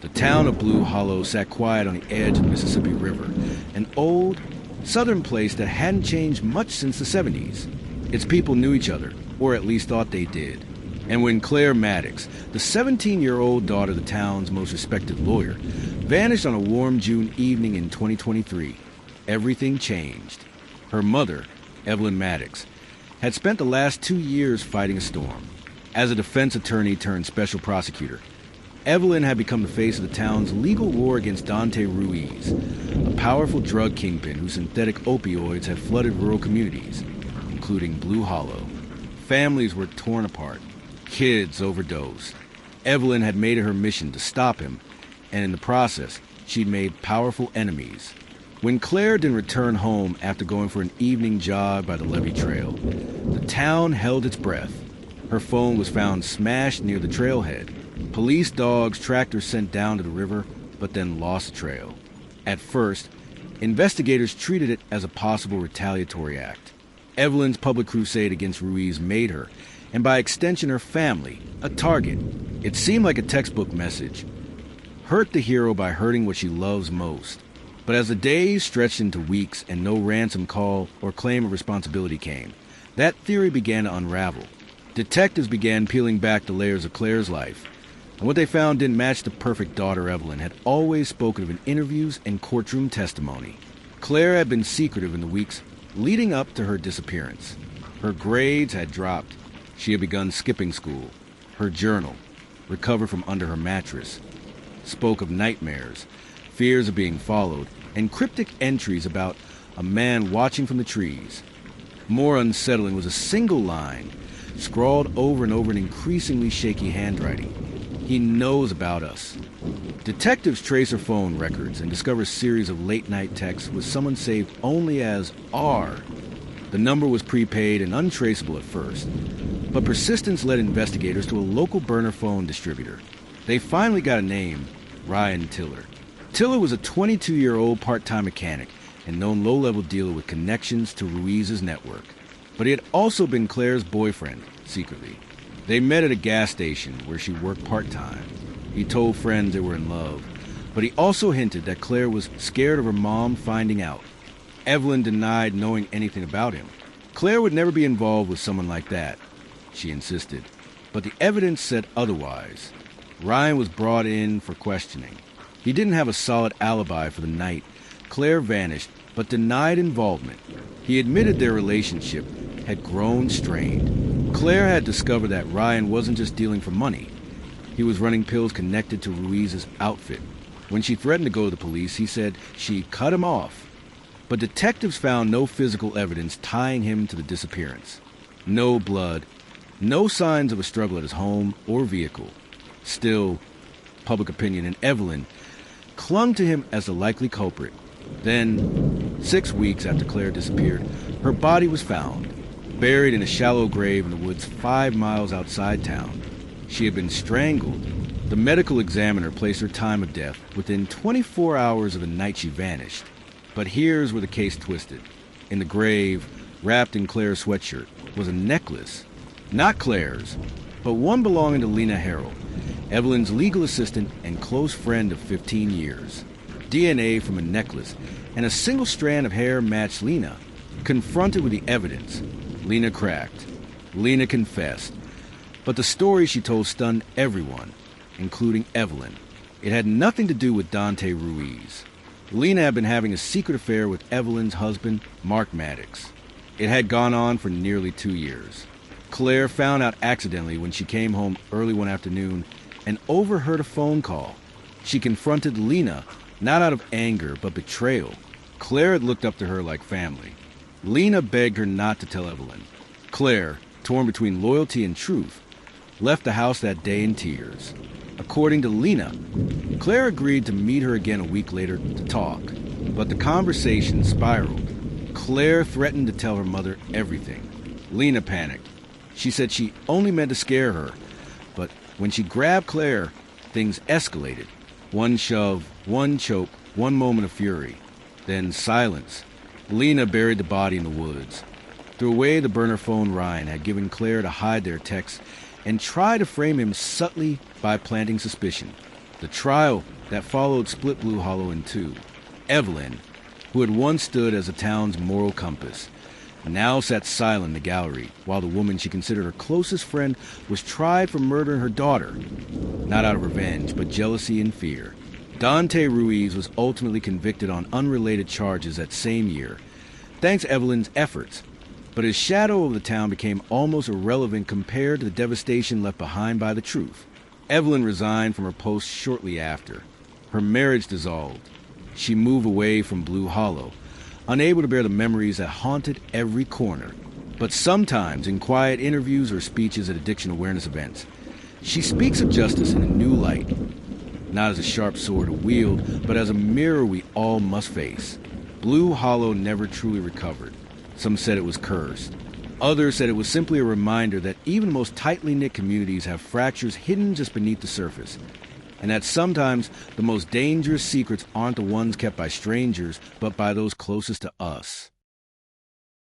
The town of Blue Hollow sat quiet on the edge of the Mississippi River, an old, southern place that hadn't changed much since the 70s. Its people knew each other, or at least thought they did. And when Claire Maddox, the 17-year-old daughter of the town's most respected lawyer, vanished on a warm June evening in 2023, everything changed. Her mother, Evelyn Maddox, had spent the last 2 years fighting a storm. As a defense attorney turned special prosecutor, Evelyn had become the face of the town's legal war against Dante Ruiz, a powerful drug kingpin whose synthetic opioids had flooded rural communities, including Blue Hollow. Families were torn apart. Kids overdosed. Evelyn had made it her mission to stop him, and in the process, she'd made powerful enemies. When Claire didn't return home after going for an evening jog by the Levee Trail, the town held its breath. Her phone was found smashed near the trailhead. Police dogs tracked her scent down to the river, but then lost the trail. At first, investigators treated it as a possible retaliatory act. Evelyn's public crusade against Ruiz made her, and by extension her family, a target. It seemed like a textbook message. Hurt the hero by hurting what she loves most. But as the days stretched into weeks and no ransom call or claim of responsibility came, that theory began to unravel. Detectives began peeling back the layers of Claire's life, and what they found didn't match the perfect daughter Evelyn had always spoken of in interviews and courtroom testimony. Claire had been secretive in the weeks leading up to her disappearance. Her grades had dropped. She had begun skipping school. Her journal, recovered from under her mattress, spoke of nightmares, fears of being followed, and cryptic entries about a man watching from the trees. More unsettling was a single line, scrawled over and over in increasingly shaky handwriting. "He knows about us." Detectives trace her phone records and discover a series of late-night texts with someone saved only as R. The number was prepaid and untraceable at first, but persistence led investigators to a local burner phone distributor. They finally got a name, Ryan Tiller. Tiller was a 22-year-old part-time mechanic and known low-level dealer with connections to Ruiz's network. But he had also been Claire's boyfriend, secretly. They met at a gas station where she worked part-time. He told friends they were in love, but he also hinted that Claire was scared of her mom finding out. Evelyn denied knowing anything about him. Claire would never be involved with someone like that, she insisted. But the evidence said otherwise. Ryan was brought in for questioning. He didn't have a solid alibi for the night Claire vanished, but denied involvement. He admitted their relationship had grown strained. Claire had discovered that Ryan wasn't just dealing for money. He was running pills connected to Ruiz's outfit. When she threatened to go to the police, he said she cut him off. But detectives found no physical evidence tying him to the disappearance. No blood, no signs of a struggle at his home or vehicle. Still, public opinion and Evelyn clung to him as the likely culprit. Then, 6 weeks after Claire disappeared, her body was found, buried in a shallow grave in the woods 5 miles outside town. She had been strangled. The medical examiner placed her time of death within 24 hours of the night she vanished. But here's where the case twisted. In the grave, wrapped in Claire's sweatshirt, was a necklace. Not Claire's, but one belonging to Lena Harrell, Evelyn's legal assistant and close friend of 15 years. DNA from a necklace and a single strand of hair matched Lena. Confronted with the evidence, Lena cracked. Lena confessed. But the story she told stunned everyone, including Evelyn. It had nothing to do with Dante Ruiz. Lena had been having a secret affair with Evelyn's husband, Mark Maddox. It had gone on for nearly 2 years. Claire found out accidentally when she came home early one afternoon and overheard a phone call. She confronted Lena, not out of anger, but betrayal. Claire had looked up to her like family. Lena begged her not to tell Evelyn. Claire, torn between loyalty and truth, left the house that day in tears. According to Lena, Claire agreed to meet her again a week later to talk, but the conversation spiraled. Claire threatened to tell her mother everything. Lena panicked. She said she only meant to scare her, but when she grabbed Claire, things escalated. One shove, one choke, one moment of fury. Then silence. Lena buried the body in the woods. Threw away the burner phone Ryan had given Claire to hide their texts and try to frame him subtly by planting suspicion. The trial that followed split Blue Hollow in two. Evelyn, who had once stood as the town's moral compass, now sat silent in the gallery while the woman she considered her closest friend was tried for murdering her daughter, not out of revenge, but jealousy and fear. Dante Ruiz was ultimately convicted on unrelated charges that same year, thanks to Evelyn's efforts, but his shadow over the town became almost irrelevant compared to the devastation left behind by the truth. Evelyn resigned from her post shortly after. Her marriage dissolved. She moved away from Blue Hollow, unable to bear the memories that haunted every corner. But sometimes, in quiet interviews or speeches at addiction awareness events, she speaks of justice in a new light, not as a sharp sword to wield, but as a mirror we all must face. Blue Hollow never truly recovered. Some said it was cursed. Others said it was simply a reminder that even the most tightly knit communities have fractures hidden just beneath the surface, and that sometimes the most dangerous secrets aren't the ones kept by strangers, but by those closest to us.